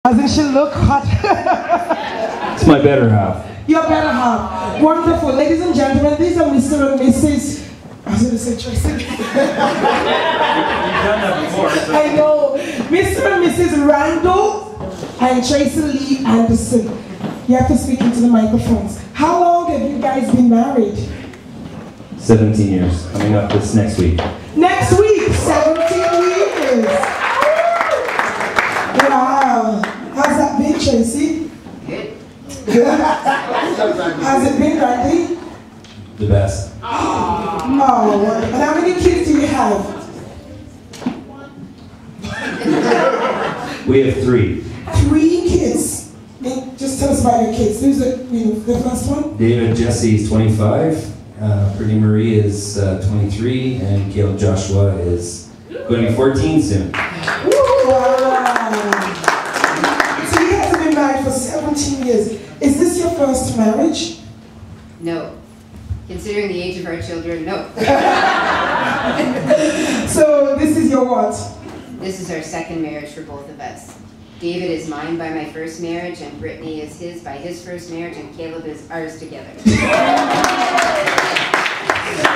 Doesn't she look hot? It's my better half. Your better half. Wonderful. Ladies and gentlemen, these are Mr. and Mrs. I was going to say Tracey. You've done that before. So. I know. Mr. and Mrs. Randall and Tracey Lee Anderson. You have to speak into the microphones. How long have you guys been married? 17 years. Coming up this next week. Next week, 17 years. Wow. How's that been, Tracey? Good. How's it been, Randy? The best. Oh, and how many kids do you have? We have 3. 3 kids. And just tell us about your kids. Who's the first one? David Jesse is 25. Brittany Marie is 23. And Caleb Joshua is going to be 14 soon. Wow. So you guys have been married for 17 years. Is this your first marriage? No. Considering the age of our children, no. So this is your what? This is our second marriage for both of us. David is mine by my first marriage, and Brittany is his by his first marriage, and Caleb is ours together.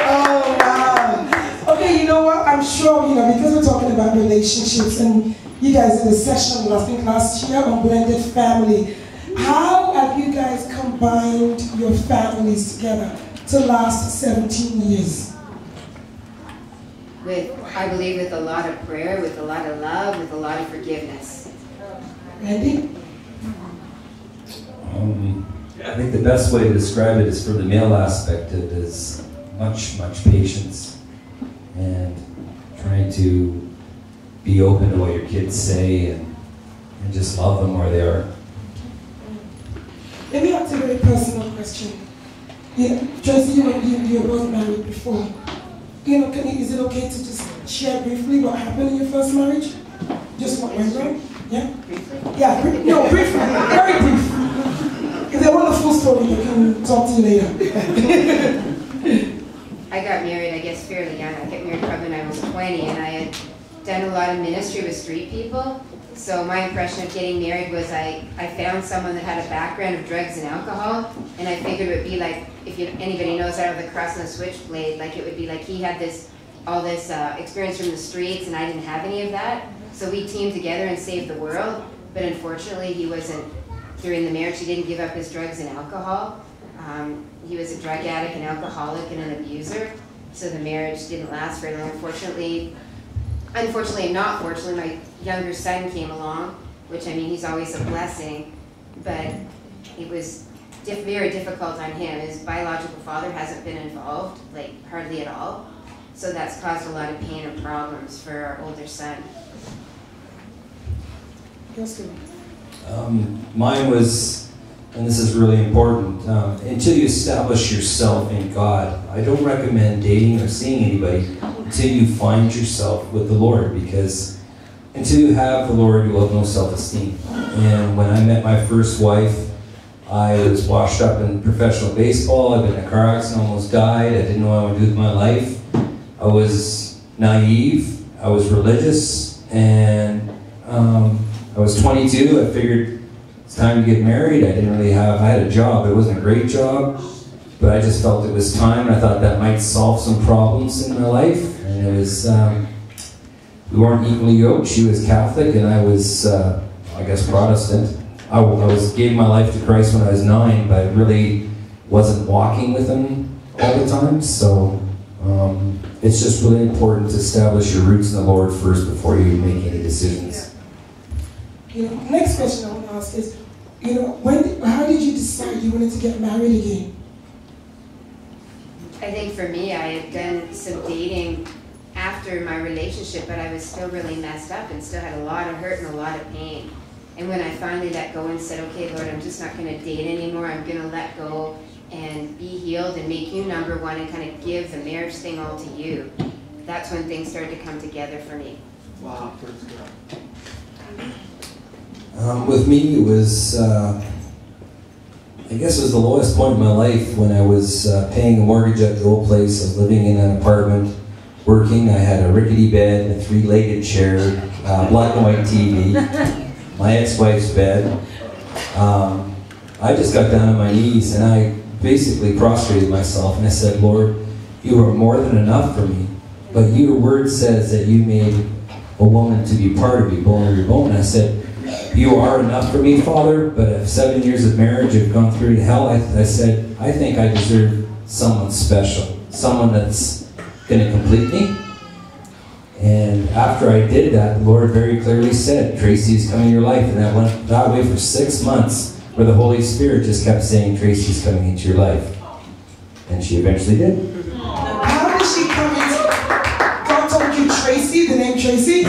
Oh, wow. Okay, you know what? I'm sure, because we're talking about relationships, and you guys did a session, I think last year, on blended family. How have you guys combined your families together to last 17 years? I believe with a lot of prayer, with a lot of love, with a lot of forgiveness. Randy? I think the best way to describe it is for the male aspect. It is much patience and trying to be open to what your kids say and just love them where they are. Let me ask you a very personal question. Tracey, you were both married before. Is it okay to just share briefly what happened in your first marriage? Just what went wrong? Yeah? Briefly? Yeah, briefly. Very brief. If they want a full story, they can talk to you later. I got married, I guess, fairly young. I got married probably when I was 20, and I had done a lot of ministry with street people. So my impression of getting married was I found someone that had a background of drugs and alcohol, and I figured it would be like, if anybody knows out of the Cross and the Switchblade, like it would be like he had all this experience from the streets, and I didn't have any of that. So we teamed together and saved the world, but unfortunately he wasn't, during the marriage he didn't give up his drugs and alcohol. He was a drug addict, an alcoholic, and an abuser, so the marriage didn't last very long. Unfortunately and not fortunately, my younger son came along, which, I mean, he's always a blessing, but it was very difficult on him. His biological father hasn't been involved, like, hardly at all, so that's caused a lot of pain and problems for our older son. Mine was, and this is really important, until you establish yourself in God, I don't recommend dating or seeing anybody until you find yourself with the Lord, because until you have the Lord, you will have no self-esteem. And when I met my first wife, I was washed up in professional baseball. I'd been in a car accident, almost died. I didn't know what I would do with my life. I was naive. I was religious, and I was 22. I figured it's time to get married. I had a job. It wasn't a great job, but I just felt it was time. I thought that might solve some problems in my life. And it was, we weren't equally yoked. She was Catholic, and I was, I guess, Protestant. I gave my life to Christ when I was 9, but I really wasn't walking with Him all the time. So it's just really important to establish your roots in the Lord first before you make any decisions. Next question I want to ask is, how did you decide you wanted to get married again? I think for me, I had done some dating after my relationship, but I was still really messed up and still had a lot of hurt and a lot of pain. And when I finally let go and said, okay, Lord, I'm just not going to date anymore, I'm going to let go and be healed and make you number one and kind of give the marriage thing all to you, that's when things started to come together for me. Wow. With me, it was, I guess it was the lowest point in my life when I was paying a mortgage at the old place. I was living in an apartment, working. I had a rickety bed, a 3-legged chair, black and white TV. my ex-wife's bed. I just got down on my knees and I basically prostrated myself and I said, Lord, you are more than enough for me, but your word says that you made a woman to be part of me, bone of your bone. And I said, you are enough for me, Father, but if 7 years of marriage have gone through to hell, I said, I think I deserve someone special, someone that's going to complete me. And after I did that, the Lord very clearly said, Tracey's coming in your life. And that went that way for 6 months, where the Holy Spirit just kept saying, Tracey's coming into your life. And she eventually did. How did she come into? God told you Tracey, the name Tracey?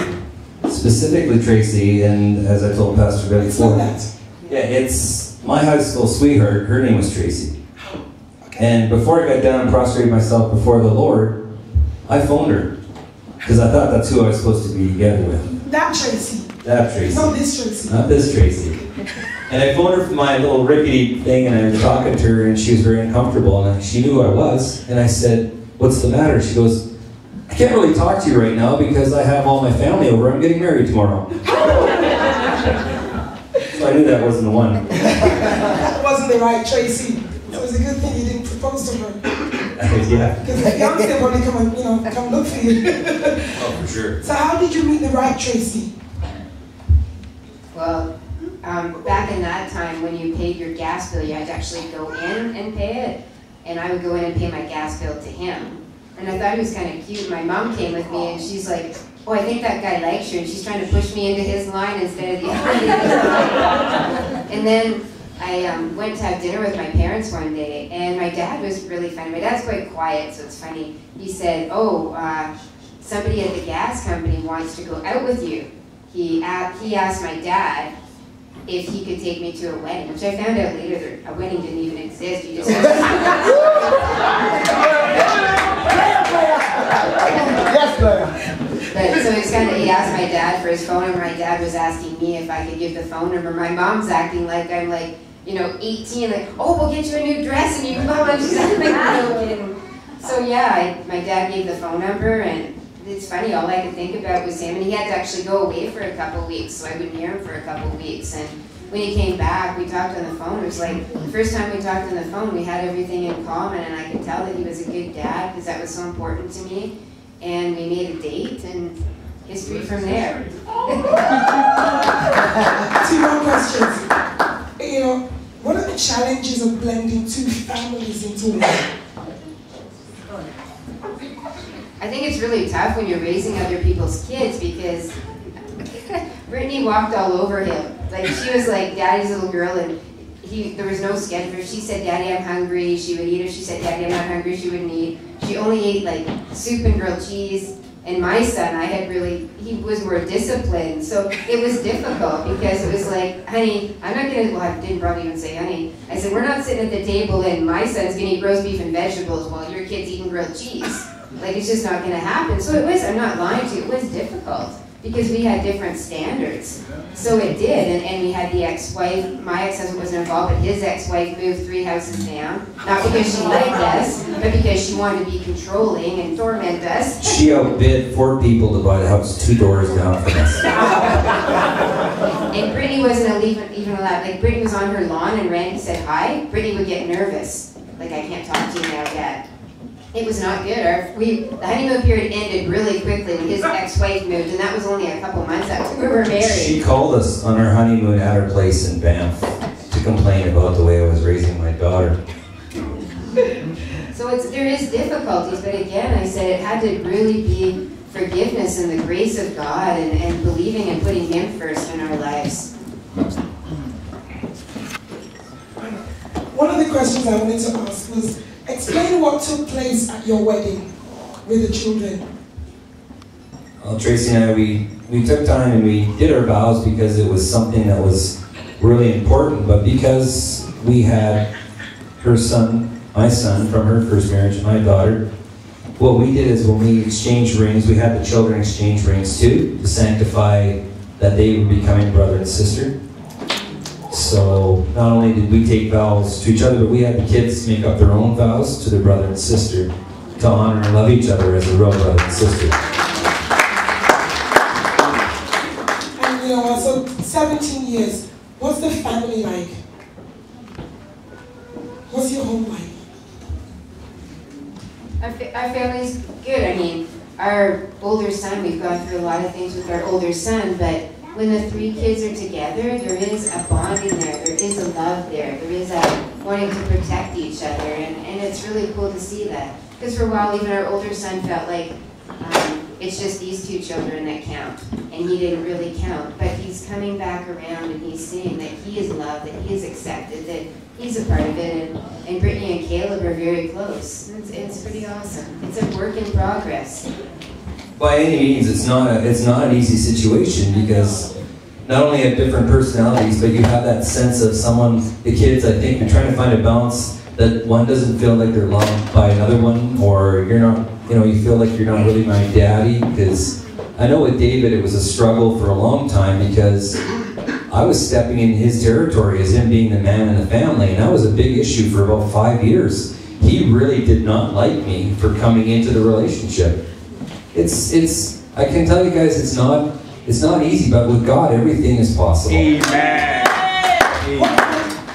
Specifically Tracey, and as I told Pastor Billy before, that. yeah, it's my high school sweetheart. Her name was Tracey. And before I got down and prostrated myself before the Lord, I phoned her. Because I thought that's who I was supposed to be together with. That Tracey. That Tracey. Not this Tracey. Not this Tracey. And I phoned her from my little rickety thing, and I was talking to her, and she was very uncomfortable, and she knew who I was. And I said, what's the matter? She goes, I can't really talk to you right now because I have all my family over. I'm getting married tomorrow. So I knew that wasn't the one. That wasn't the right Tracey. So it was a good thing you didn't propose to her. Yeah. Because the fiancé probably come and come look for you. Oh, for sure. So how did you meet the right Tracey? Well, back in that time when you paid your gas bill, you had to actually go in and pay it. And I would go in and pay my gas bill to him. And I thought he was kind of cute. My mom came with me and she's like, oh, I think that guy likes you. And she's trying to push me into his line instead of the other line. And then I went to have dinner with my parents one day, and my dad was really funny. My dad's quite quiet, so it's funny. He said, oh, somebody at the gas company wants to go out with you. He asked my dad if he could take me to a wedding, which I found out later that a wedding didn't even exist. You just Yes, ma'am. But so it's kind of, he asked my dad for his phone number. My dad was asking me if I could give the phone number. My mom's acting like I'm like, 18, like, oh, we'll get you a new dress and you can go on. She's like, no kidding. So yeah, my dad gave the phone number, and it's funny, all I could think about was him, and he had to actually go away for a couple of weeks, so I wouldn't hear him for a couple of weeks. And when he came back, we talked on the phone. It was like the first time we talked on the phone, we had everything in common, and I could tell that he was a good dad because that was so important to me. And we made a date, and history from there. 2 more questions. What are the challenges of blending 2 families into one? I think it's really tough when you're raising other people's kids because Brittany walked all over him. Like, she was like Daddy's little girl, and there was no schedule. She said, Daddy, I'm hungry. She would eat. If she said, Daddy, I'm not hungry, she wouldn't eat. She only ate like soup and grilled cheese. And my son, he was more disciplined. So it was difficult because it was like, honey, I'm not gonna, well, I didn't probably even say honey. I said, we're not sitting at the table and my son's gonna eat roast beef and vegetables while your kid's eating grilled cheese. Like, it's just not gonna happen. So it was, I'm not lying to you, it was difficult because we had different standards. So it did, and we had the ex-wife, my ex-husband wasn't involved, but his ex-wife moved 3 houses down. Not because she liked us, but because she wanted to be controlling and torment us. She outbid 4 people to buy the house 2 doors down from us. And Brittany wasn't even allowed, like Brittany was on her lawn and Randy said hi, Brittany would get nervous. Like, I can't talk to you now yet. It was not good. The honeymoon period ended really quickly when his ex-wife moved, and that was only a couple months after we were married. She called us on our honeymoon at her place in Banff to complain about the way I was raising my daughter. So there is difficulties, but again, I said it had to really be forgiveness and the grace of God and believing and putting Him first in our lives. One of the questions I wanted to ask was, explain what took place at your wedding with the children. Well, Tracey and I, we took time and we did our vows because it was something that was really important, but because we had her son, my son, from her first marriage, and my daughter, what we did is when we exchanged rings, we had the children exchange rings too, to sanctify that they would be becoming brother and sister. So not only did we take vows to each other, but we had the kids make up their own vows to their brother and sister to honor and love each other as a real brother and sister. And so 17 years, what's the family like? What's your home like? Our family's good. I mean, our older son, we've gone through a lot of things with our older son, but when the three kids are together, there is a bonding there, there is a love there, there is a wanting to protect each other, and it's really cool to see that. Because for a while, even our older son felt like it's just these two children that count, and he didn't really count. But he's coming back around and he's seeing that he is loved, that he is accepted, that he's a part of it, and Brittany and Caleb are very close. It's pretty awesome. It's a work in progress. By any means, it's not an easy situation, because not only have different personalities, but you have that sense of the kids, I think, you're trying to find a balance that one doesn't feel like they're loved by another one, or you're not, you feel like you're not really my daddy, because I know with David it was a struggle for a long time, because I was stepping in his territory as him being the man in the family, and that was a big issue for about 5 years. He really did not like me for coming into the relationship. I can tell you guys, it's not easy, but with God, everything is possible. Amen.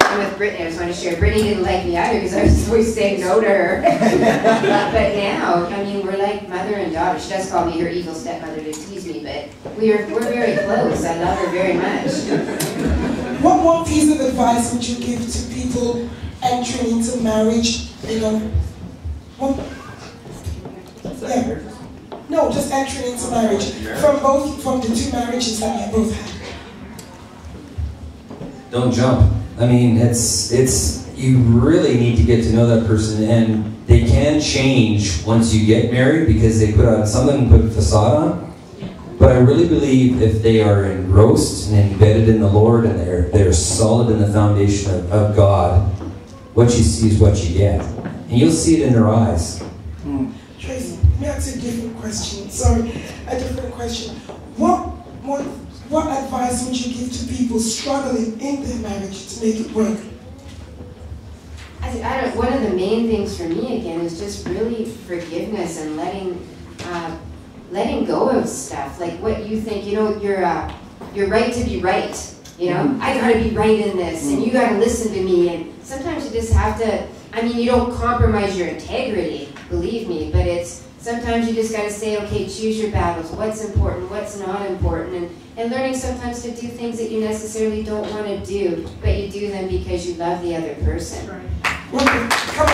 And with Brittany, I just want to share, Brittany didn't like me either because I was always saying no to her. But now, I mean, we're like mother and daughter. She does call me her evil stepmother to tease me, but we're very close. I love her very much. What one piece of advice would you give to people entering into marriage? Yeah. No, just entering into marriage. From the two marriages that you both had. Don't jump. I mean, you really need to get to know that person, and they can change once you get married, because they put a facade on. But I really believe if they are engrossed and embedded in the Lord, and they're solid in the foundation of God, what you see is what you get. And you'll see it in their eyes. Tracey, let me ask you a different question. Sorry, a different question. What advice would you give to people struggling in their marriage to make it work? One of the main things for me, again, is just really forgiveness and letting go of stuff. Like what you think, you're right to be right. I gotta be right in this, and you gotta listen to me. And sometimes you just have to, you don't compromise your integrity, believe me, but sometimes you just gotta say, okay, choose your battles. What's important, what's not important, and learning sometimes to do things that you necessarily don't want to do, but you do them because you love the other person. Well, come